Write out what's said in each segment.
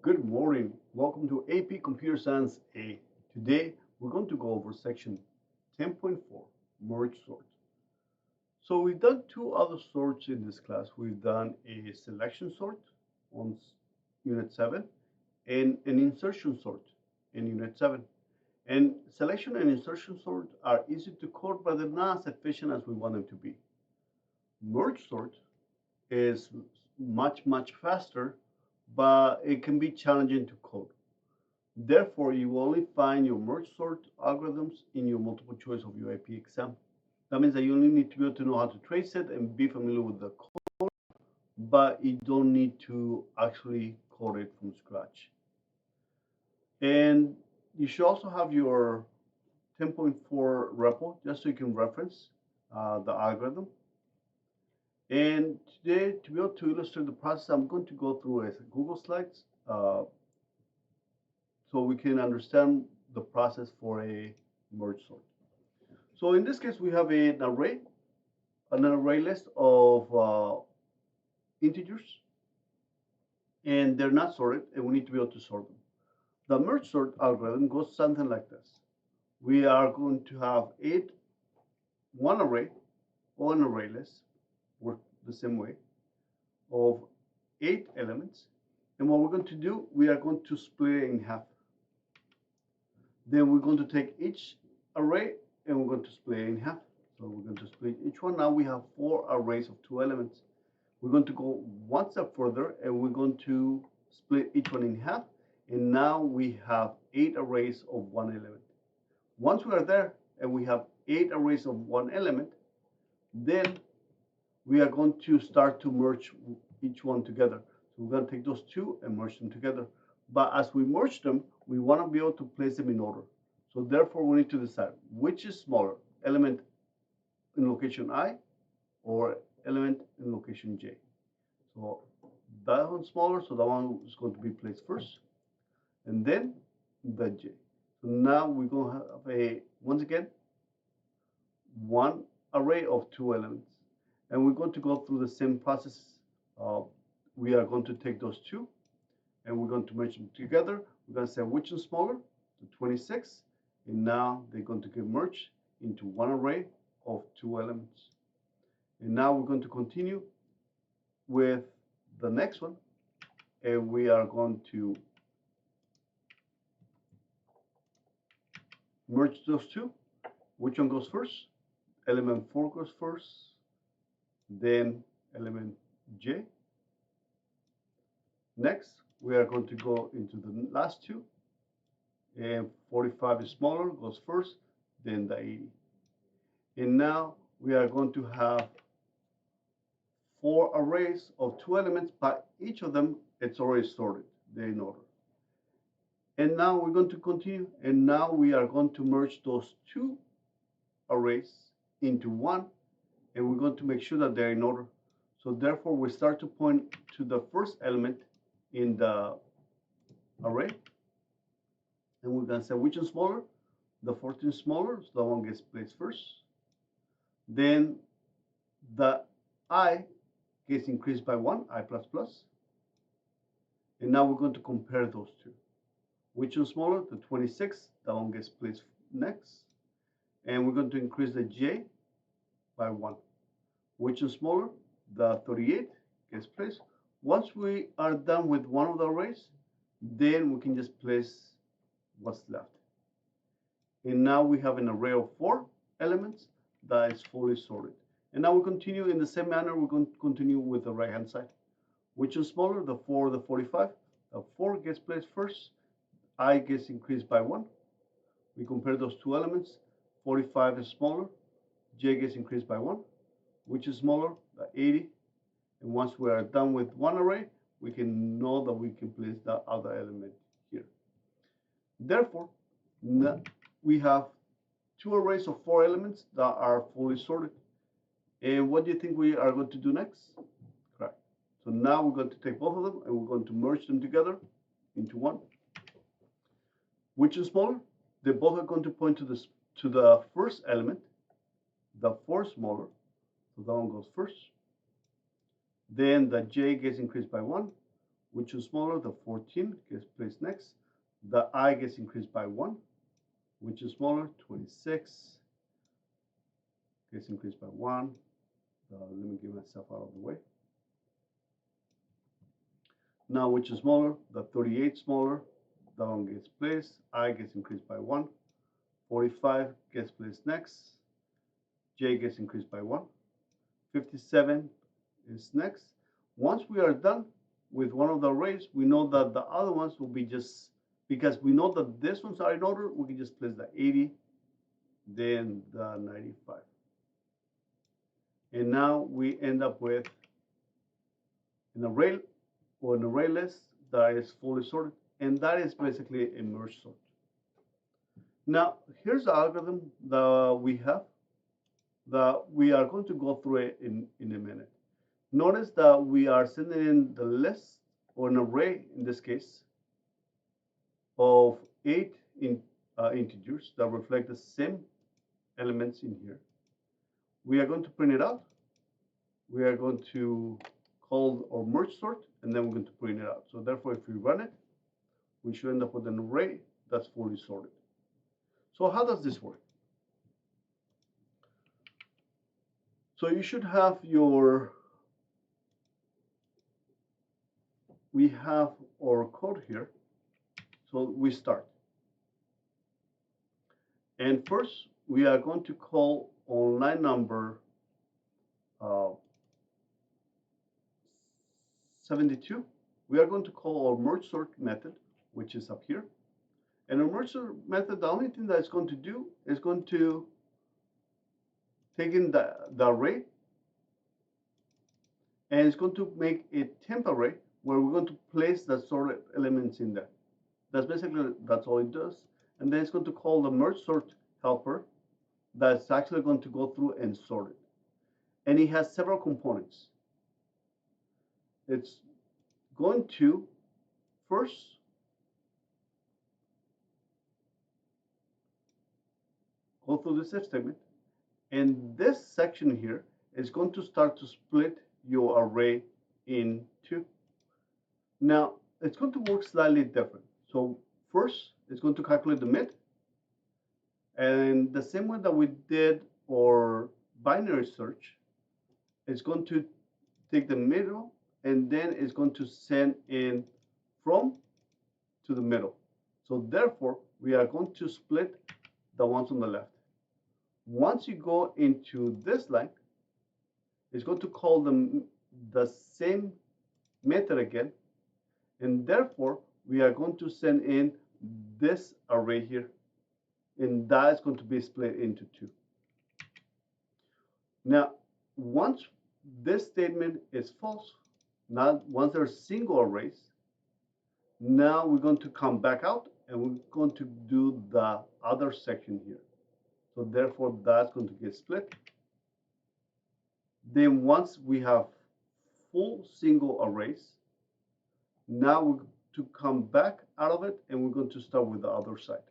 Good morning. Welcome to AP Computer Science A. Today we're going to go over section 10.4, merge sort. So we've done two other sorts in this class. We've done a selection sort on unit 7 and an insertion sort in unit 7. And selection and insertion sort are easy to code, but they're not as efficient as we want them to be. Merge sort is much faster, but it can be challenging to code. Therefore, you will only find your merge sort algorithms in your multiple choice of your AP exam. That means that you only need to be able to know how to trace it and be familiar with the code, but you don't need to actually code it from scratch. And you should also have your 10.4 repo just so you can reference the algorithm. And today, to be able to illustrate the process, I'm going to go through a Google Slides so we can understand the process for a merge sort. So in this case, we have an array list of integers, and they're not sorted, and we need to be able to sort them. The merge sort algorithm goes something like this. We are going to have one array or an array list, work the same way, of 8 elements. And what we're going to do, we are going to split it in half. Then we're going to take each array and we're going to split it in half. So we're going to split each one. Now we have 4 arrays of 2 elements. We're going to go one step further and we're going to split each one in half. And now we have 8 arrays of 1 element. Once we are there and we have 8 arrays of 1 element, then we are going to start to merge each one together. So we're going to take those two and merge them together. But as we merge them, we want to be able to place them in order. So therefore, we need to decide which is smaller, element in location I or element in location J. So that one's smaller, so that one is going to be placed first, and then the J. So now we're going to have once again, one array of 2 elements. And we're going to go through the same process. We are going to take those two and we're going to merge them together. We're going to say which is smaller, the 26, and now they're going to get merged into one array of 2 elements. And now we're going to continue with the next one, and we are going to merge those two. Which one goes first? Element 4 goes first, then element J. Next, we are going to go into the last two, and 45 is smaller, goes first, then the 80. And now we are going to have 4 arrays of 2 elements, but each of them, it's already sorted, they're in order. And now we're going to continue, and now we are going to merge those 2 arrays into one, and we're going to make sure that they're in order. So therefore, we start to point to the first element in the array, and we're going to say which is smaller. The 14 is smaller, so that one gets placed first. Then the I gets increased by 1, I plus plus. And now we're going to compare those two. Which is smaller? The 26, that one gets placed next. And we're going to increase the J by 1. Which is smaller? The 38 gets placed. Once we are done with one of the arrays, then we can just place what's left. And now we have an array of 4 elements that is fully sorted. And now we continue in the same manner. We're going to continue with the right hand side. Which is smaller? The 4 or the 45. The 4 gets placed first. I gets increased by 1. We compare those two elements. 45 is smaller. J gets increased by 1. Which is smaller? The 80. And once we are done with one array, we can know that we can place the other element here. Therefore, we have 2 arrays of 4 elements that are fully sorted. And what do you think we are going to do next? Correct. So now we're going to take both of them and we're going to merge them together into one. Which is smaller? They both are going to point to the first element. The 4 is smaller, so that one goes first. Then the J gets increased by 1, which is smaller, the 14 gets placed next. The I gets increased by 1, which is smaller, 26 gets increased by 1. Let me get myself out of the way. Now, which is smaller, the 38 smaller, that one gets placed. I gets increased by 1. 45 gets placed next. J gets increased by 1. 57 is next. Once we are done with one of the arrays, we know that the other ones will be just, because we know that these ones are in order, we can just place the 80, then the 95. And now we end up with an array or an array list that is fully sorted, and that is basically a merge sort. Now, here's the algorithm that we have that we are going to go through it in a minute. Notice that we are sending in the list or an array, in this case, of 8 integers that reflect the same elements in here. We are going to print it out. We are going to call or merge sort, and then we're going to print it out. So therefore, if we run it, we should end up with an array that's fully sorted. So how does this work? So you should have we have our code here. So we start. And first, we are going to call on line number 72. We are going to call our merge sort method, which is up here. And our merge sort method, the only thing that it's going to do is going to take in the array, and it's going to make a temp array where we're going to place the sorted elements in there. That's all it does. And then it's going to call the merge sort helper that's actually going to go through and sort it. And it has several components. It's going to first go through this if statement, and this section here is going to start to split your array in two. Now, it's going to work slightly different. So first, it's going to calculate the mid, and the same way that we did our binary search, it's going to take the middle, and then it's going to send in from to the middle. So therefore, we are going to split the ones on the left. Once you go into this line, it's going to call them the same method again, and therefore we are going to send in this array here, and that is going to be split into two. Now, once this statement is false, now once there's single arrays, now we're going to come back out and we're going to do the other section here. So therefore, that's going to get split. Then once we have full single arrays, now we're to come back out of it, and we're going to start with the other side.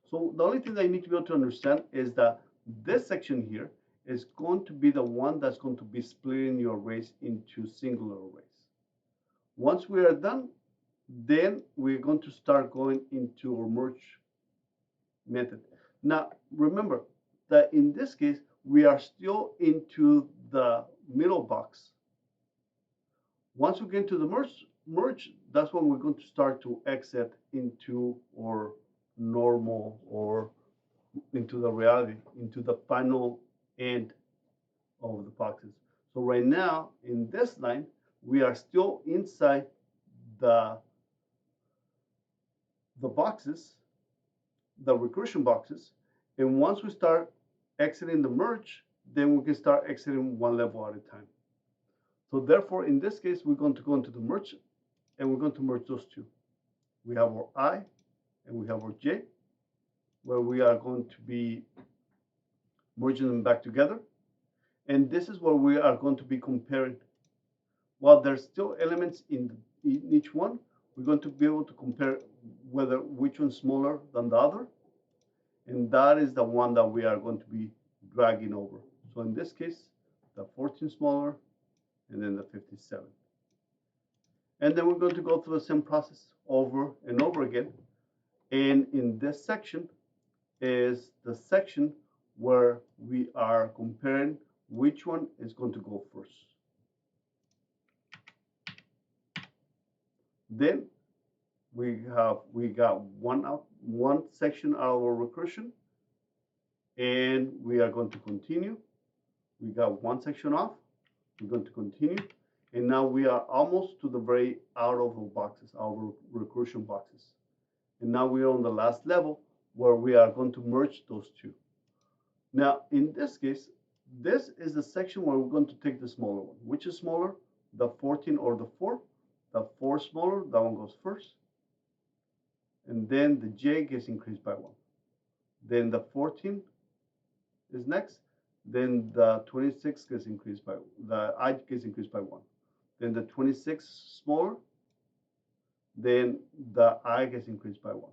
So the only thing that you need to be able to understand is that this section here is going to be the one that's going to be splitting your arrays into singular arrays. Once we are done, then we're going to start going into our merge method. Now, remember that in this case, we are still into the middle box. Once we get into the merge, that's when we're going to start to exit into our normal or into the reality, into the final end of the boxes. So right now, in this line, we are still inside the boxes, the recursion boxes, and once we start exiting the merge, then we can start exiting one level at a time. So therefore, in this case, we're going to go into the merge, and we're going to merge those two. We have our I, and we have our J, where we are going to be merging them back together. And this is where we are going to be comparing. While there's still elements in each one, we're going to be able to compare which one's smaller than the other. And that is the one that we are going to be dragging over. So in this case, the 14 smaller, and then the 57. And then we're going to go through the same process over and over again. And in this section is the section where we are comparing which one is going to go first. Then we got one section out of our recursion, and we are going to continue. We got one section off. We're going to continue, and now we are almost to the very out of the boxes, our recursion boxes. And now we are on the last level where we are going to merge those two. Now, in this case, this is the section where we're going to take the smaller one. Which is smaller, the 14 or the 4? The 4 smaller, that one goes first. And then the j gets increased by 1. Then the 14 is next. Then the 26 gets increased by, the I gets increased by 1. Then the 26 smaller, then the I gets increased by 1.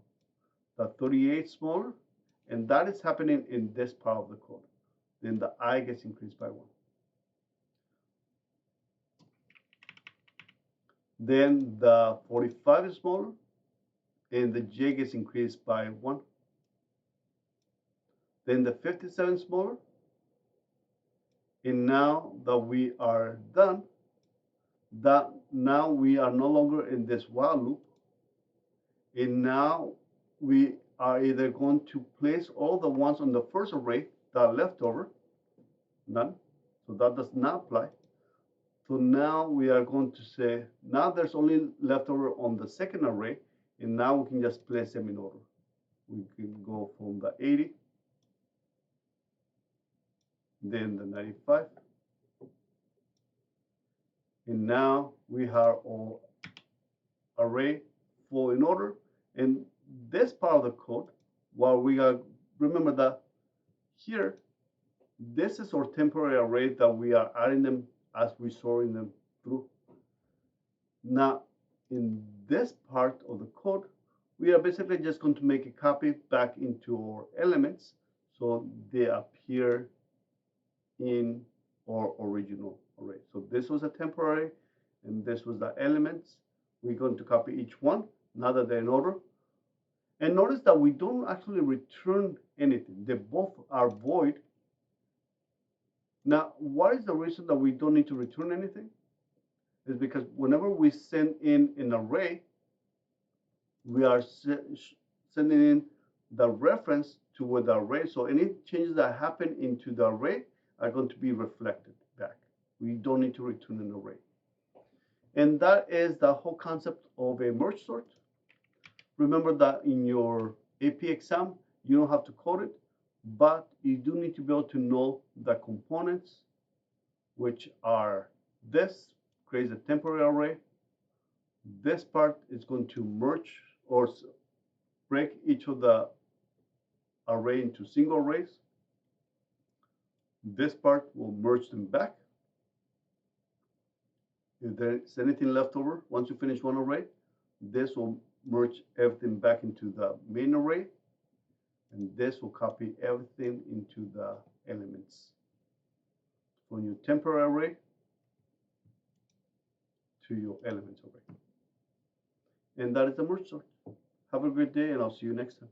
The 38 smaller, and that is happening in this part of the code. Then the I gets increased by 1. Then the 45 is smaller, and the j gets increased by 1. Then the 57 is smaller, and now that we are done, that now we are no longer in this while loop, and now we are either going to place all the ones on the first array that are left over, none, so that does not apply. So now we are going to say, now there's only leftover on the second array, and now we can just place them in order. We can go from the 80, then the 95, and now we have our array full in order. And this part of the code, while we are, remember that here, this is our temporary array that we are adding them as we sorting them through. Now, in this part of the code, we are basically just going to make a copy back into our elements so they appear in our original array. So this was a temporary, and this was the elements. We're going to copy each one, now that they're in order. And notice that we don't actually return anything. They both are void. Now, what is the reason that we don't need to return anything? Is because whenever we send in an array, we are sending in the reference to the array. So any changes that happen into the array are going to be reflected back. We don't need to return an array. And that is the whole concept of a merge sort. Remember that in your AP exam, you don't have to code it, but you do need to be able to know the components, which are this creates a temporary array. This part is going to merge or break each of the array into single arrays. This part will merge them back. If there's anything left over, once you finish one array, this will merge everything back into the main array, and this will copy everything into the elements from your temporary array to your elements array. And that is the merge sort. Have a great day, and I'll see you next time.